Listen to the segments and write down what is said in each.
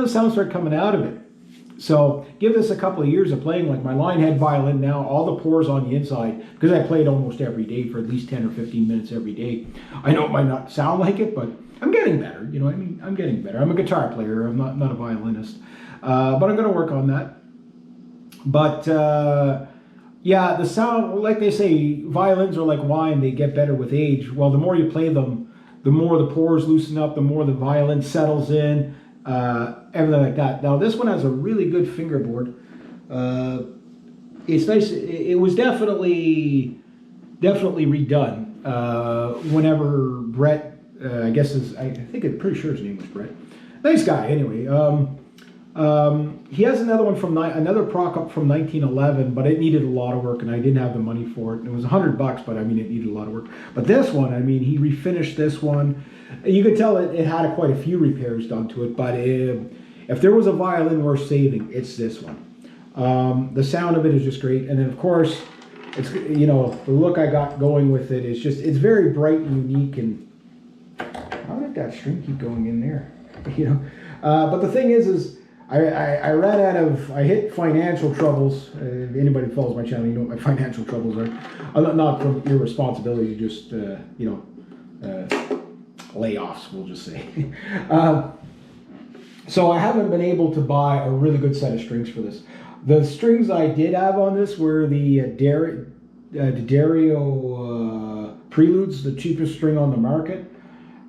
the sound started coming out of it. So give this a couple of years of playing, like my line head violin now, all the pores on the inside, because I played almost every day for at least 10 or 15 minutes every day. I know it might not sound like it, but I'm getting better. I'm getting better. I'm a guitar player. I'm not a violinist. But I'm going to work on that. But yeah, the sound, like they say, violins are like wine. They get better with age. Well, the more you play them, the more the pores loosen up, the more the violin settles in, everything like that. Now, this one has a really good fingerboard. It's nice. It was definitely redone whenever Brett, I think I'm pretty sure his name was Brett. Nice guy, anyway. He has another one another Prokop from 1911, but it needed a lot of work, and I didn't have the money for it. And it was $100, but I mean, it needed a lot of work. But this one, I mean, he refinished this one. You could tell it had quite a few repairs done to it, but if there was a violin worth saving, it's this one. The sound of it is just great, and then of course, it's the look I got going with it is it's very bright and unique. And how did that string keep going in there? But the thing is I hit financial troubles. Anybody who follows my channel, you know what my financial troubles are. Not from irresponsibility, just layoffs, we'll just say. So I haven't been able to buy a really good set of strings for this. The strings I did have on this were the Dario Preludes, the cheapest string on the market.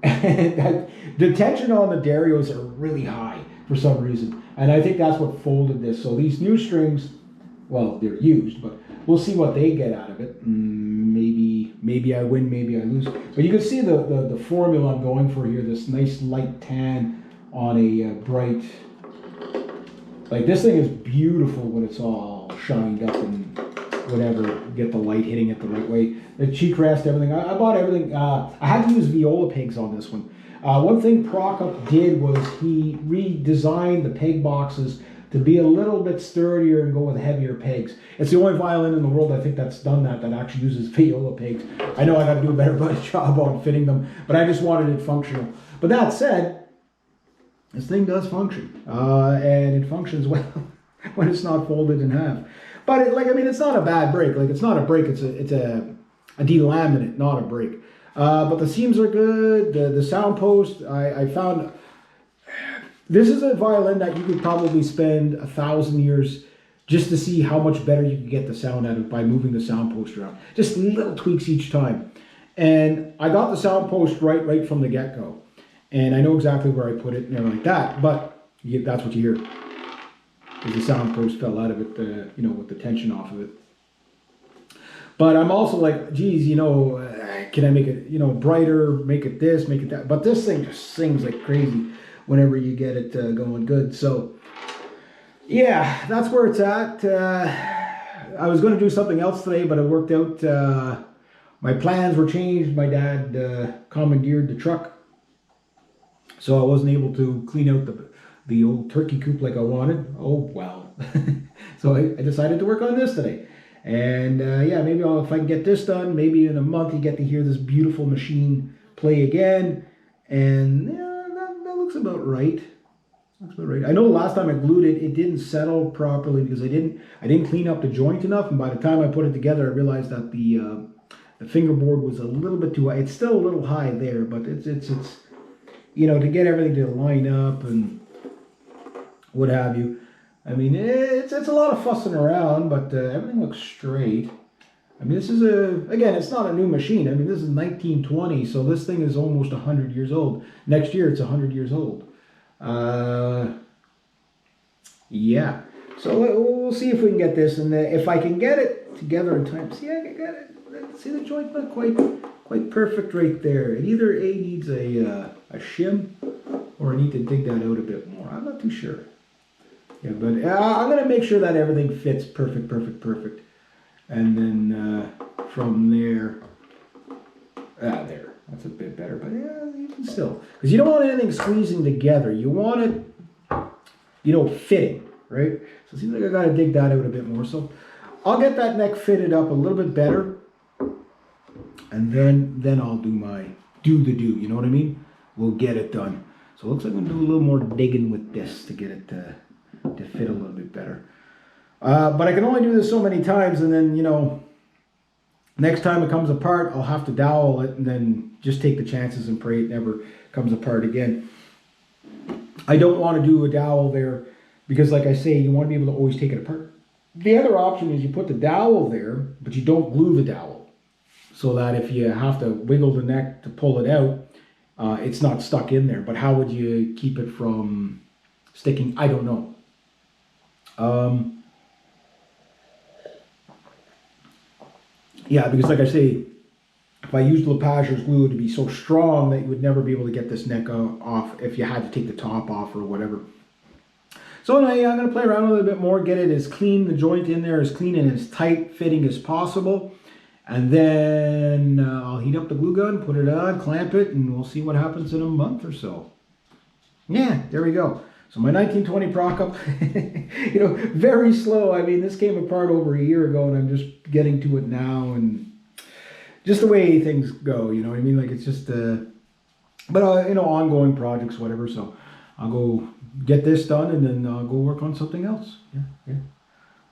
And the tension on the Darios are really high for some reason, and I think that's what folded this. So these new strings, well, they're used, but we'll see what they get out of it. Maybe I win, maybe I lose. But you can see the formula I'm going for here. This nice light tan on a bright. Like, this thing is beautiful when it's all shined up and whatever. Get the light hitting it the right way. The cheek rest, everything. I bought everything. I had to use viola pegs on this one. One thing Prokop did was he redesigned the peg boxes to be a little bit sturdier and go with heavier pegs. It's the only violin in the world I think that's done that actually uses viola pegs. I know I got to do a better job on fitting them, but I just wanted it functional. But that said, this thing does function, and it functions well when it's not folded in half. But it's not a bad break. Like, it's not a break. It's a delaminate, not a break. But the seams are good. The sound post, I found, this is a violin that you could probably spend 1,000 years just to see how much better you can get the sound out of by moving the sound post around. Just little tweaks each time. And I got the sound post right from the get-go. And I know exactly where I put it and everything like that. But that's what you hear. Because the sound post fell out of it, with the tension off of it. But I'm also like, geez, can I make it, brighter, make it this, make it that? But this thing just sings like crazy whenever you get it going good. So, yeah, that's where it's at. I was going to do something else today, but it worked out. My plans were changed. My dad commandeered the truck. So I wasn't able to clean out the old turkey coop like I wanted. Oh, well. So I decided to work on this today. And yeah, maybe if I can get this done, maybe in a month you get to hear this beautiful machine play again. And yeah, that looks about right. Looks about right. I know the last time I glued it, it didn't settle properly because I didn't clean up the joint enough. And by the time I put it together, I realized that the fingerboard was a little bit too high. It's still a little high there, but it's to get everything to line up and what have you. I mean, it's a lot of fussing around, but everything looks straight. I mean, this is again, it's not a new machine. I mean, this is 1920, so this thing is almost 100 years old. Next year, it's 100 years old. Yeah. So we'll see if we can get this, and if I can get it together in time. See, I got it. See, the joint's not quite perfect right there. It either needs a shim, or I need to dig that out a bit more. I'm not too sure. Yeah, but I'm going to make sure that everything fits perfect. And then from there, there. That's a bit better, but yeah, even still. Because you don't want anything squeezing together. You want it, fitting, right? So it seems like I got to dig that out a bit more. So I'll get that neck fitted up a little bit better. And then I'll do the do, you know what I mean? We'll get it done. So So it looks like I'm going to do a little more digging with this to get it to fit a little bit better. But I can only do this so many times, and then, you know, next time it comes apart, I'll have to dowel it and then just take the chances and pray it never comes apart again. I don't want to do a dowel there because, like I say, you want to be able to always take it apart. The other option is you put the dowel there, but you don't glue the dowel, so that if you have to wiggle the neck to pull it out, it's not stuck in there. But how would you keep it from sticking? I don't know. Yeah, because like I say, if I used Lepage's glue, it would be so strong that you would never be able to get this neck off if you had to take the top off or whatever. So anyway, I'm going to play around with it a bit more, get it as clean, the joint in there as clean and as tight fitting as possible. And then I'll heat up the glue gun, put it on, clamp it, and we'll see what happens in a month or so. Yeah, there we go. So my 1920 Prokop, you know, very slow. I mean, this came apart over a year ago, and I'm just getting to it now, and just the way things go, you know what I mean? Like, it's just, but, you know, ongoing projects, whatever. So I'll go get this done, and then I'll go work on something else. Yeah.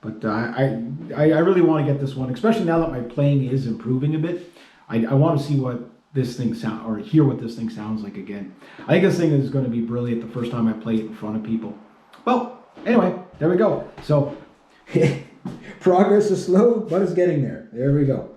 But I really want to get this one, especially now that my playing is improving a bit. I want to see what this thing sound, or hear what this thing sounds like again. I think this thing is going to be brilliant the first time I play it in front of people. Well, anyway, there we go. So progress is slow, but it's getting there. There we go.